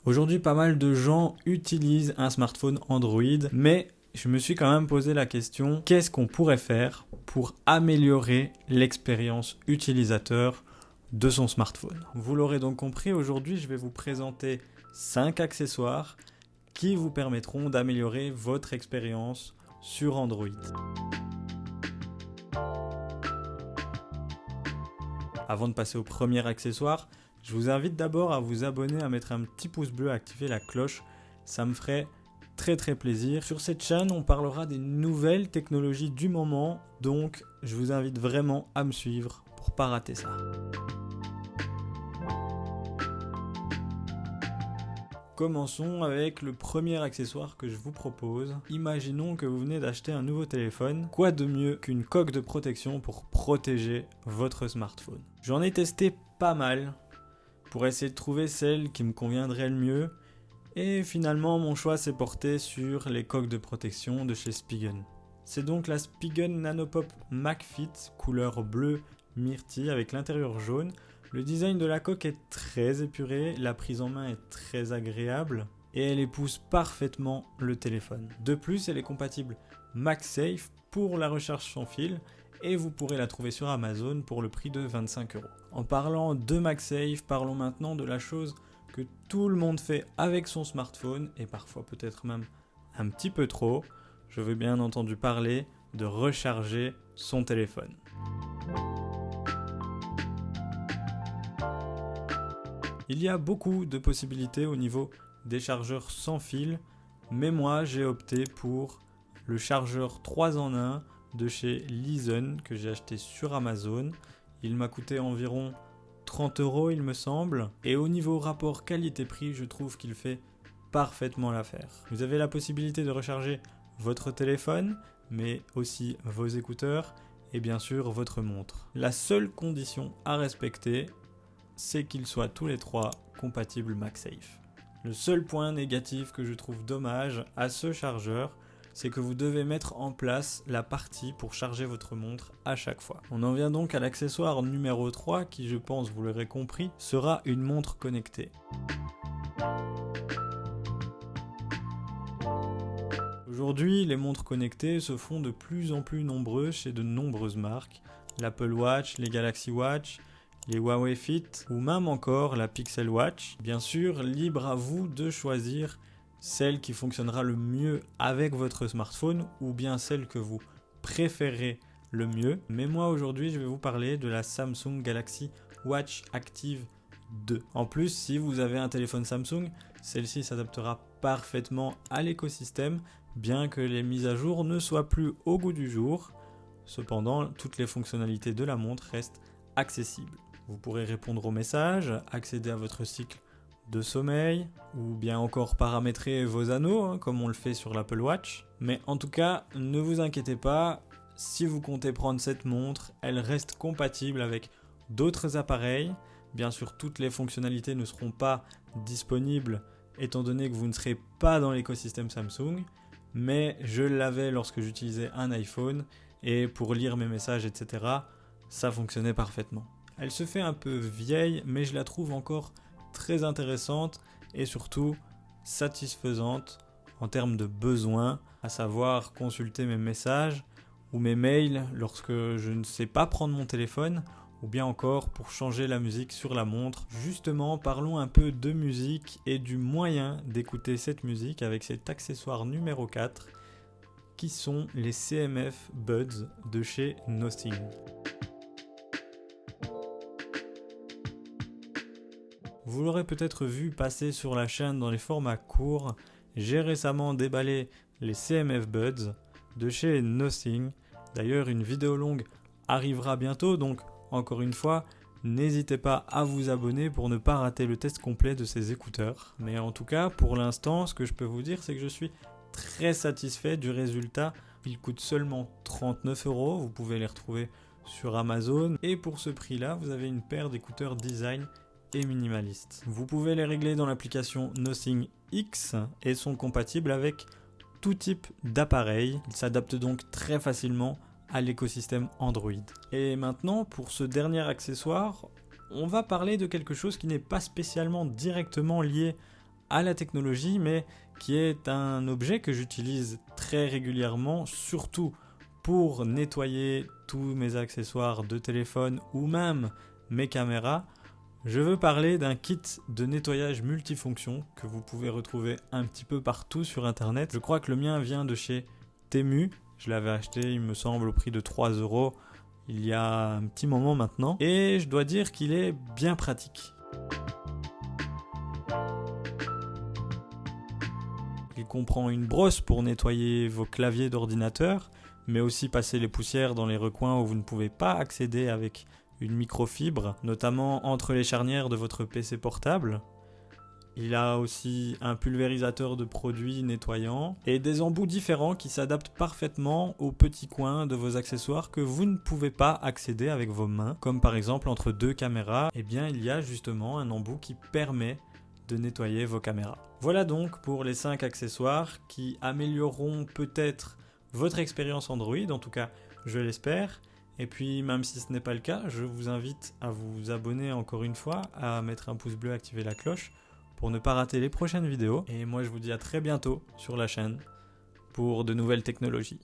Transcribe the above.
Aujourd'hui, pas mal de gens utilisent un smartphone Android, mais je me suis quand même posé la question, qu'est-ce qu'on pourrait faire pour améliorer l'expérience utilisateur de son smartphone? Vous l'aurez donc compris, aujourd'hui, je vais vous présenter 5 accessoires qui vous permettront d'améliorer votre expérience sur Android. Avant de passer au premier accessoire, je vous invite d'abord à vous abonner, à mettre un petit pouce bleu, à activer la cloche. Ça me ferait très plaisir. Sur cette chaîne, on parlera des nouvelles technologies du moment, donc je vous invite vraiment à me suivre pour ne pas rater ça. Commençons avec le premier accessoire que je vous propose. Imaginons que vous venez d'acheter un nouveau téléphone. Quoi de mieux qu'une coque de protection pour protéger votre smartphone? J'en ai testé pas mal pour essayer de trouver celle qui me conviendrait le mieux. Et finalement, mon choix s'est porté sur les coques de protection de chez Spigen. C'est donc la Spigen Nanopop MagFit, couleur bleu myrtille avec l'intérieur jaune. Le design de la coque est très épuré, la prise en main est très agréable et elle épouse parfaitement le téléphone. De plus, elle est compatible MagSafe pour la recharge sans fil et vous pourrez la trouver sur Amazon pour le prix de 25 €. En parlant de MagSafe, parlons maintenant de la chose que tout le monde fait avec son smartphone et parfois peut-être même un petit peu trop. Je veux bien entendu parler de recharger son téléphone. Il y a beaucoup de possibilités au niveau des chargeurs sans fil, mais moi j'ai opté pour le chargeur 3 en 1 de chez Lysen que j'ai acheté sur Amazon. Il m'a coûté environ 30 € il me semble, et au niveau rapport qualité-prix, je trouve qu'il fait parfaitement l'affaire. Vous avez la possibilité de recharger votre téléphone, mais aussi vos écouteurs et bien sûr votre montre. La seule condition à respecter, c'est qu'ils soient tous les trois compatibles MagSafe. Le seul point négatif que je trouve dommage à ce chargeur, c'est que vous devez mettre en place la partie pour charger votre montre à chaque fois. On en vient donc à l'accessoire numéro 3 qui, je pense, vous l'aurez compris, sera une montre connectée. Aujourd'hui, les montres connectées se font de plus en plus nombreuses chez de nombreuses marques. L'Apple Watch, les Galaxy Watch, les Huawei Fit ou même encore la Pixel Watch. Bien sûr, libre à vous de choisir celle qui fonctionnera le mieux avec votre smartphone ou bien celle que vous préférez le mieux. Mais moi aujourd'hui, je vais vous parler de la Samsung Galaxy Watch Active 2. En plus, si vous avez un téléphone Samsung, celle-ci s'adaptera parfaitement à l'écosystème, bien que les mises à jour ne soient plus au goût du jour. Cependant, toutes les fonctionnalités de la montre restent accessibles. Vous pourrez répondre aux messages, accéder à votre cycle de sommeil, ou bien encore paramétrer vos anneaux, comme on le fait sur l'Apple Watch. Mais en tout cas, ne vous inquiétez pas, si vous comptez prendre cette montre, elle reste compatible avec d'autres appareils. Bien sûr, toutes les fonctionnalités ne seront pas disponibles, étant donné que vous ne serez pas dans l'écosystème Samsung. Mais je l'avais lorsque j'utilisais un iPhone, et pour lire mes messages, etc., ça fonctionnait parfaitement. Elle se fait un peu vieille, mais je la trouve encore très intéressante et surtout satisfaisante en termes de besoins, à savoir consulter mes messages ou mes mails lorsque je ne sais pas prendre mon téléphone, ou bien encore pour changer la musique sur la montre. Justement, parlons un peu de musique et du moyen d'écouter cette musique avec cet accessoire numéro 4 qui sont les CMF Buds de chez Nothing. Vous l'aurez peut-être vu passer sur la chaîne dans les formats courts, j'ai récemment déballé les CMF Buds de chez Nothing. D'ailleurs, une vidéo longue arrivera bientôt, donc encore une fois, n'hésitez pas à vous abonner pour ne pas rater le test complet de ces écouteurs. Mais en tout cas, pour l'instant, ce que je peux vous dire, c'est que je suis très satisfait du résultat. Ils coûtent seulement 39 €, vous pouvez les retrouver sur Amazon. Et pour ce prix-là, vous avez une paire d'écouteurs design et minimaliste. Vous pouvez les régler dans l'application Nothing X et sont compatibles avec tout type d'appareil. Ils s'adaptent donc très facilement à l'écosystème Android. Et maintenant, pour ce dernier accessoire, on va parler de quelque chose qui n'est pas spécialement directement lié à la technologie, mais qui est un objet que j'utilise très régulièrement, surtout pour nettoyer tous mes accessoires de téléphone ou même mes caméras. Je veux parler d'un kit de nettoyage multifonction que vous pouvez retrouver un petit peu partout sur internet. Je crois que le mien vient de chez Temu. Je l'avais acheté, il me semble, au prix de 3 € il y a un petit moment maintenant. Et je dois dire qu'il est bien pratique. Il comprend une brosse pour nettoyer vos claviers d'ordinateur, mais aussi passer les poussières dans les recoins où vous ne pouvez pas accéder avec une microfibre, notamment entre les charnières de votre PC portable. Il a aussi un pulvérisateur de produits nettoyants et des embouts différents qui s'adaptent parfaitement aux petits coins de vos accessoires que vous ne pouvez pas accéder avec vos mains, comme par exemple entre deux caméras. Eh bien, il y a justement un embout qui permet de nettoyer vos caméras. Voilà donc pour les 5 accessoires qui amélioreront peut-être votre expérience Android, en tout cas je l'espère. Et puis même si ce n'est pas le cas, je vous invite à vous abonner encore une fois, à mettre un pouce bleu, activer la cloche pour ne pas rater les prochaines vidéos. Et moi je vous dis à très bientôt sur la chaîne pour de nouvelles technologies.